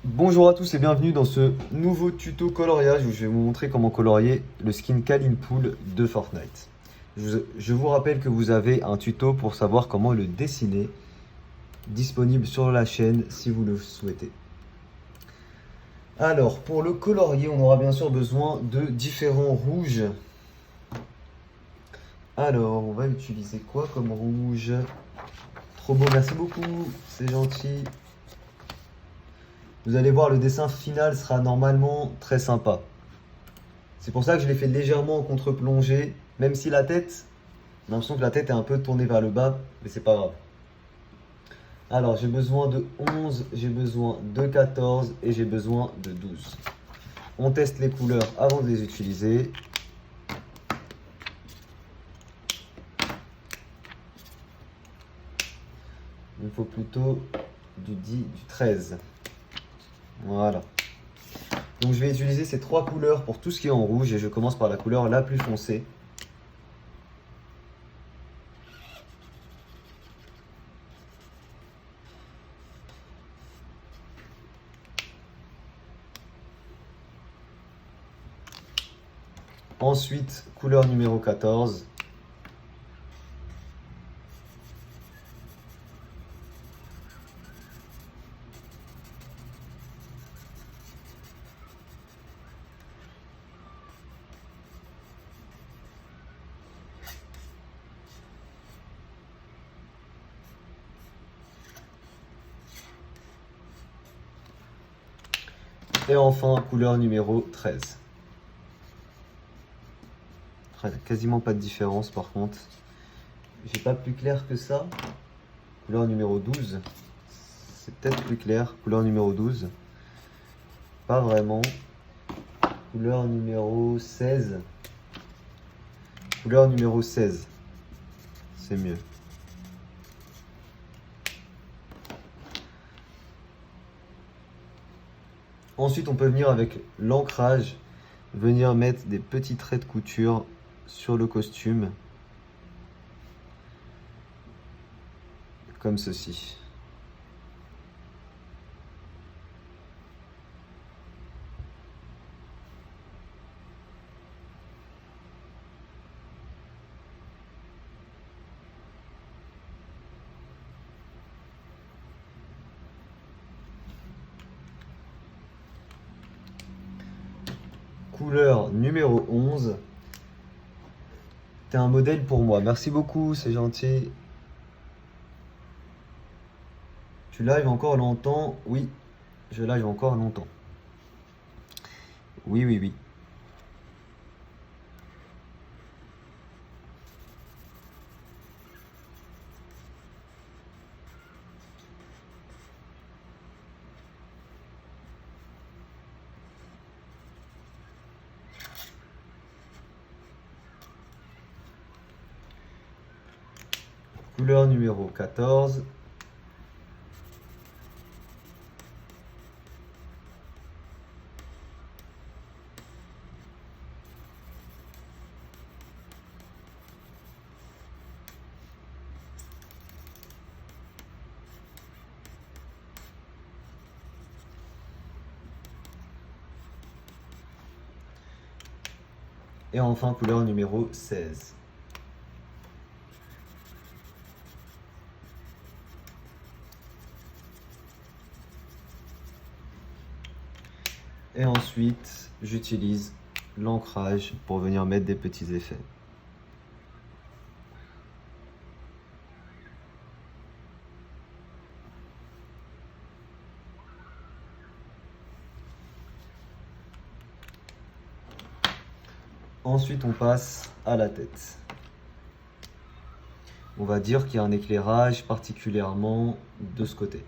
Bonjour à tous et bienvenue dans ce nouveau tuto coloriage où je vais vous montrer comment colorier le skin Kalin Pool de Fortnite. Je vous rappelle que vous avez un tuto pour savoir comment le dessiner disponible sur la chaîne si vous le souhaitez. Alors pour le colorier, on aura bien sûr besoin de différents rouges. Alors on va utiliser quoi comme rouge? Trop beau, merci beaucoup, c'est gentil. Vous allez voir, le dessin final sera normalement très sympa. C'est pour ça que je l'ai fait légèrement en contre-plongée, même si la tête, j'ai l'impression que la tête est un peu tournée vers le bas, mais c'est pas grave. Alors j'ai besoin de 11, j'ai besoin de 14 et j'ai besoin de 12. On teste les couleurs avant de les utiliser. Il me faut plutôt du 10, du 13. Voilà. Donc je vais utiliser ces trois couleurs pour tout ce qui est en rouge et je commence par la couleur la plus foncée. Ensuite, couleur numéro 14. Et enfin, couleur numéro 13. Quasiment pas de différence par contre. J'ai pas plus clair que ça. Couleur numéro 12. C'est peut-être plus clair. Couleur numéro 12. Pas vraiment. Couleur numéro 16. Couleur numéro 16. C'est mieux. Ensuite, on peut venir avec l'ancrage, venir mettre des petits traits de couture sur le costume, comme ceci. Couleur numéro 11. T'es un modèle pour moi. Merci beaucoup, c'est gentil. Tu live encore longtemps? Oui, je live encore longtemps. Oui, oui, oui. Couleur numéro 14. Et enfin, couleur numéro 16. Et ensuite, j'utilise l'ancrage pour venir mettre des petits effets. Ensuite, on passe à la tête. On va dire qu'il y a un éclairage particulièrement de ce côté.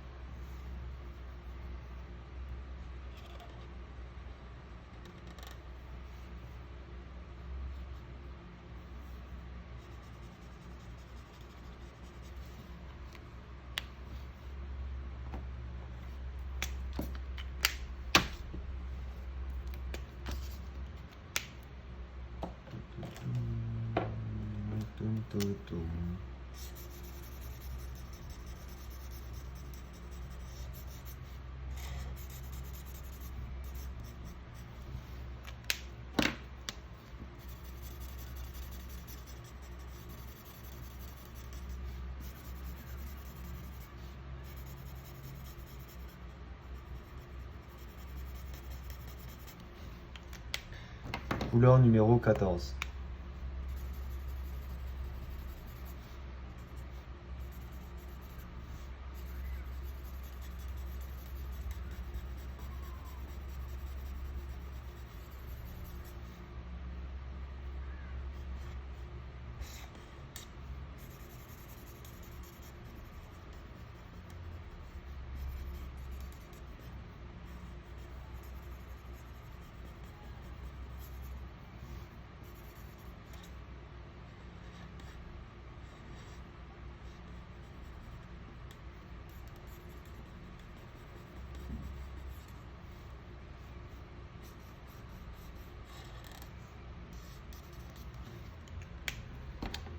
Couleur numéro 14.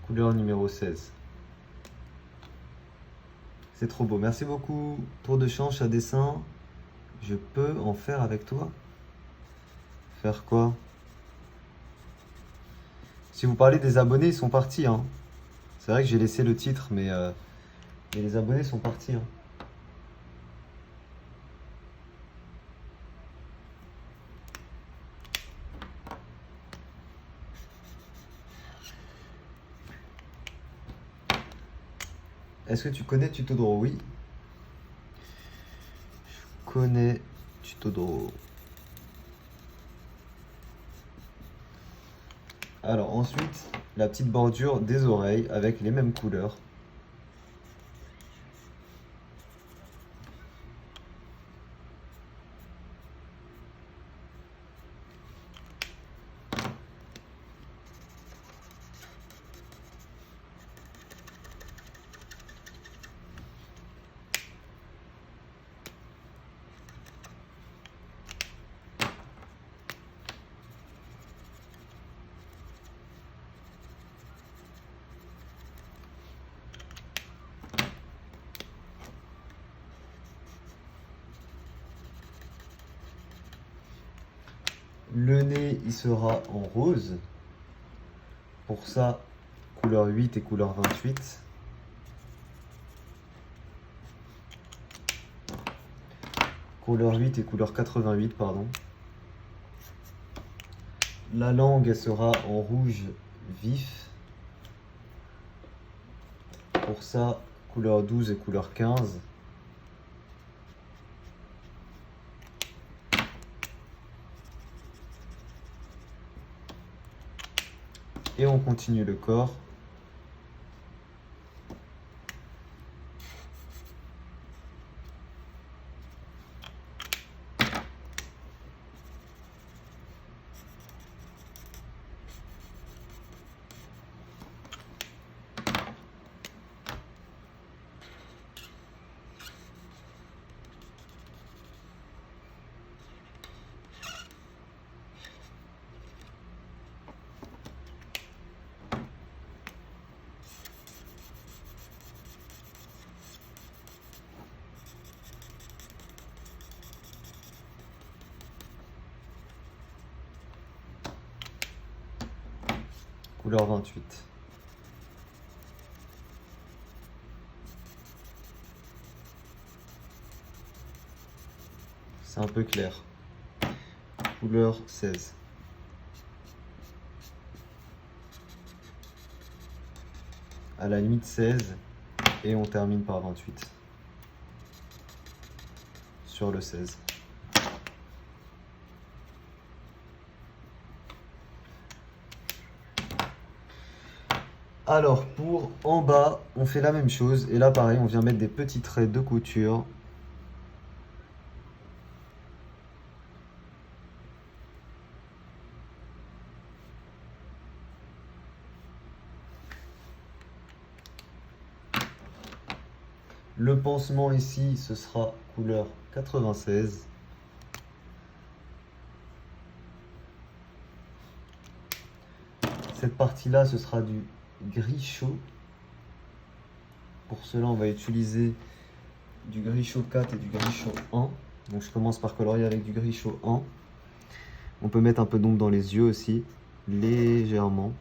Couleur numéro 16. C'est trop beau. Merci beaucoup. Tour de change à dessin. Je peux en faire avec toi? Faire quoi? Si vous parlez des abonnés, ils sont partis, hein. C'est vrai que j'ai laissé le titre, mais les abonnés sont partis, hein. Est-ce que tu connais Tutodoro? Oui. Je connais Tutodoro. Alors ensuite, la petite bordure des oreilles avec les mêmes couleurs. Le nez, il sera en rose. Pour ça, couleur 8 et couleur 28. Couleur 8 et couleur 88, pardon. La langue, elle sera en rouge vif. Pour ça, couleur 12 et couleur 15. Et on continue le corps. Couleur 28. C'est un peu clair. Couleur 16. À la limite 16 et on termine par 28 sur le 16. Alors pour en bas, on fait la même chose et là pareil, on vient mettre des petits traits de couture. Le pansement ici, ce sera couleur 96. Cette partie-là, ce sera du gris chaud. Pour cela, on va utiliser du gris chaud 4 et du gris chaud 1. Donc je commence par colorier avec du gris chaud 1. On peut mettre un peu d'ombre dans les yeux aussi, légèrement.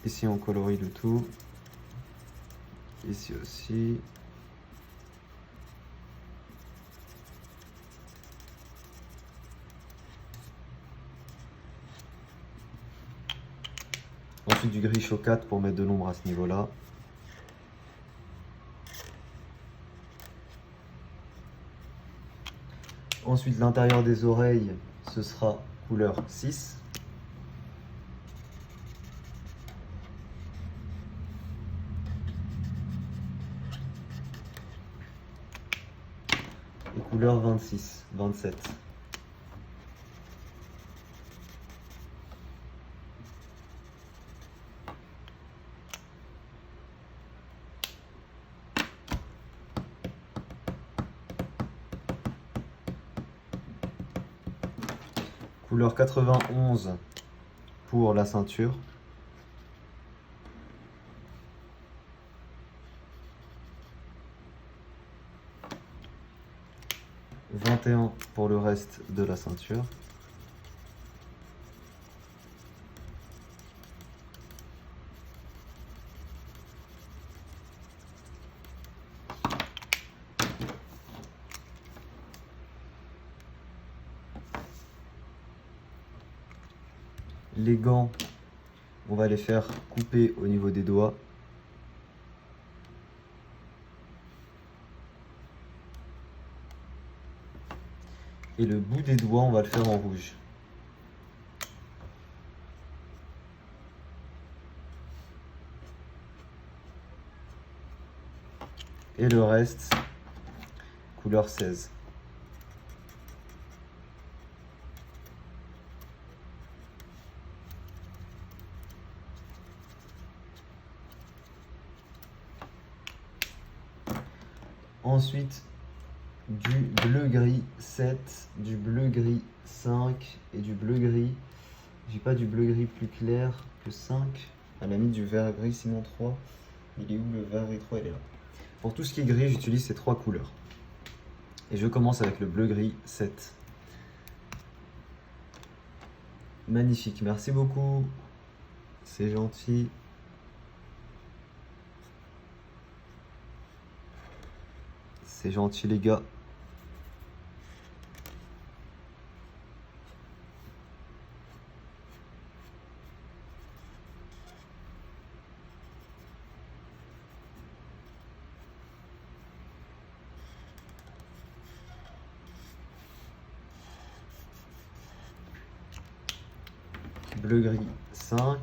Ici, on colorie le tout. Ici aussi. Ensuite du gris chaud 4 pour mettre de l'ombre à ce niveau-là. Ensuite l'intérieur des oreilles, ce sera couleur 6. Et couleur 26, 27. Couleur 91 pour la ceinture. « 21 pour le reste de la ceinture. Les gants, on va les faire couper au niveau des doigts. Et le bout des doigts, on va le faire en rouge. Et le reste, couleur 16. Ensuite, du bleu-gris 7, du bleu-gris 5 et du bleu-gris. J'ai pas du bleu-gris plus clair que 5. À la limite du vert-gris, sinon 3. Il est où le vert-gris 3? Il est là. Pour tout ce qui est gris, j'utilise ces 3 couleurs. Et je commence avec le bleu-gris 7. Magnifique, merci beaucoup. C'est gentil. C'est gentil les gars. Bleu-gris 5.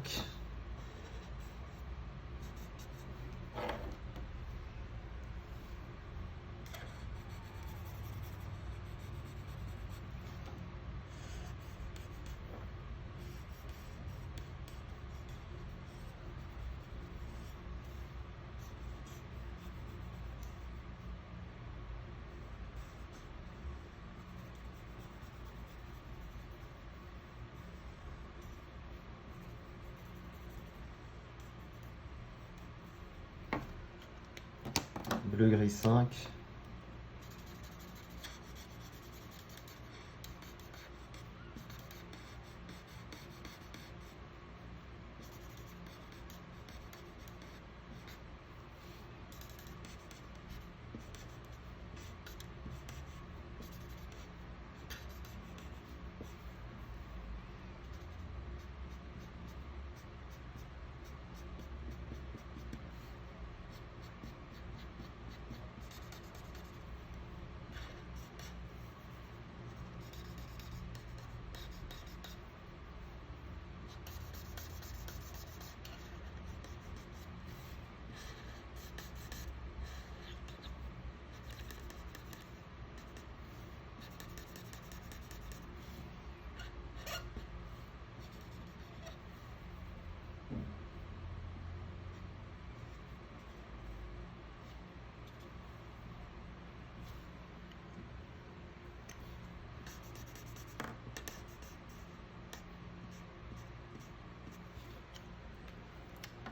Bleu-gris 5.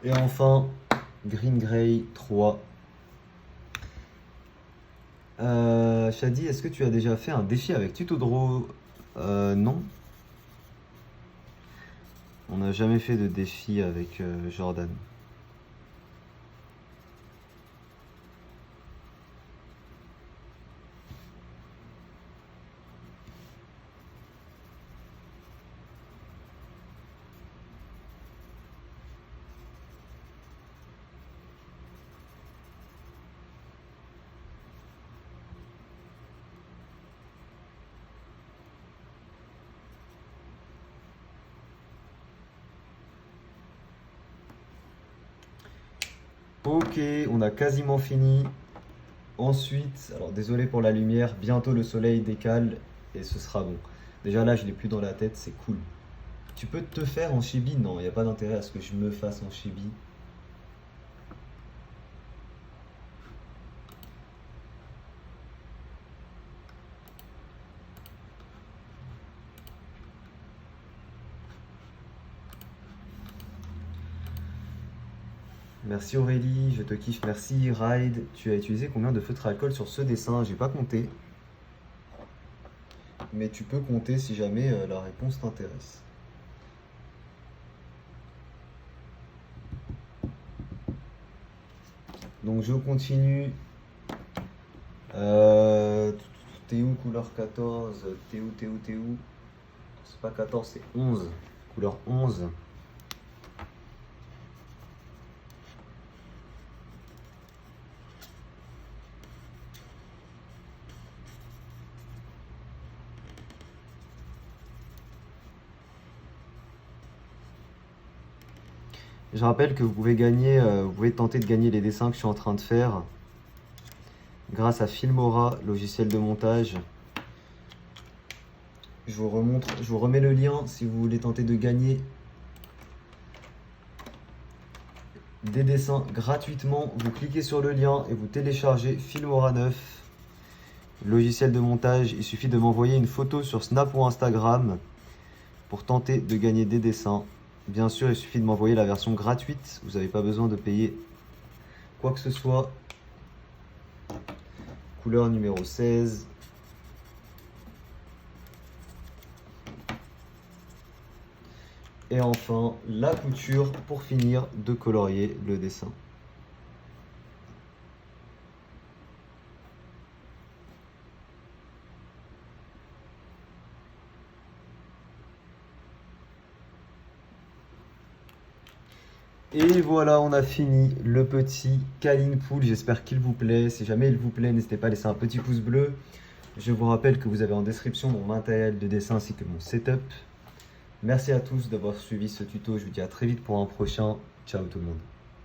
Et enfin, Green Grey 3. Shadi, est-ce que tu as déjà fait un défi avec Tutodraw? Non. On n'a jamais fait de défi avec Jordan. Ok, on a quasiment fini. Ensuite, alors désolé pour la lumière, bientôt le soleil décale et ce sera bon. Déjà là, je l'ai plus dans la tête, c'est cool. Tu peux te faire en chibi? Non, il n'y a pas d'intérêt à ce que je me fasse en chibi. Merci Aurélie, je te kiffe. Merci Ride. Tu as utilisé combien de feutres à alcool sur ce dessin? J'ai pas compté. Mais tu peux compter si jamais la réponse t'intéresse. Donc je continue. T'es où couleur 14? T'es où? C'est pas 14, c'est 11. Couleur 11. Je rappelle que vous pouvez gagner, vous pouvez tenter de gagner les dessins que je suis en train de faire grâce à Filmora, logiciel de montage. Je vous remets le lien si vous voulez tenter de gagner des dessins gratuitement. Vous cliquez sur le lien et vous téléchargez Filmora 9, logiciel de montage. Il suffit de m'envoyer une photo sur Snap ou Instagram pour tenter de gagner des dessins. Bien sûr, il suffit de m'envoyer la version gratuite. Vous n'avez pas besoin de payer quoi que ce soit. Couleur numéro 16. Et enfin, la couture pour finir de colorier le dessin. Et voilà, on a fini le petit Kaline Pool. J'espère qu'il vous plaît. Si jamais il vous plaît, n'hésitez pas à laisser un petit pouce bleu. Je vous rappelle que vous avez en description mon matériel de dessin ainsi que mon setup. Merci à tous d'avoir suivi ce tuto. Je vous dis à très vite pour un prochain. Ciao tout le monde.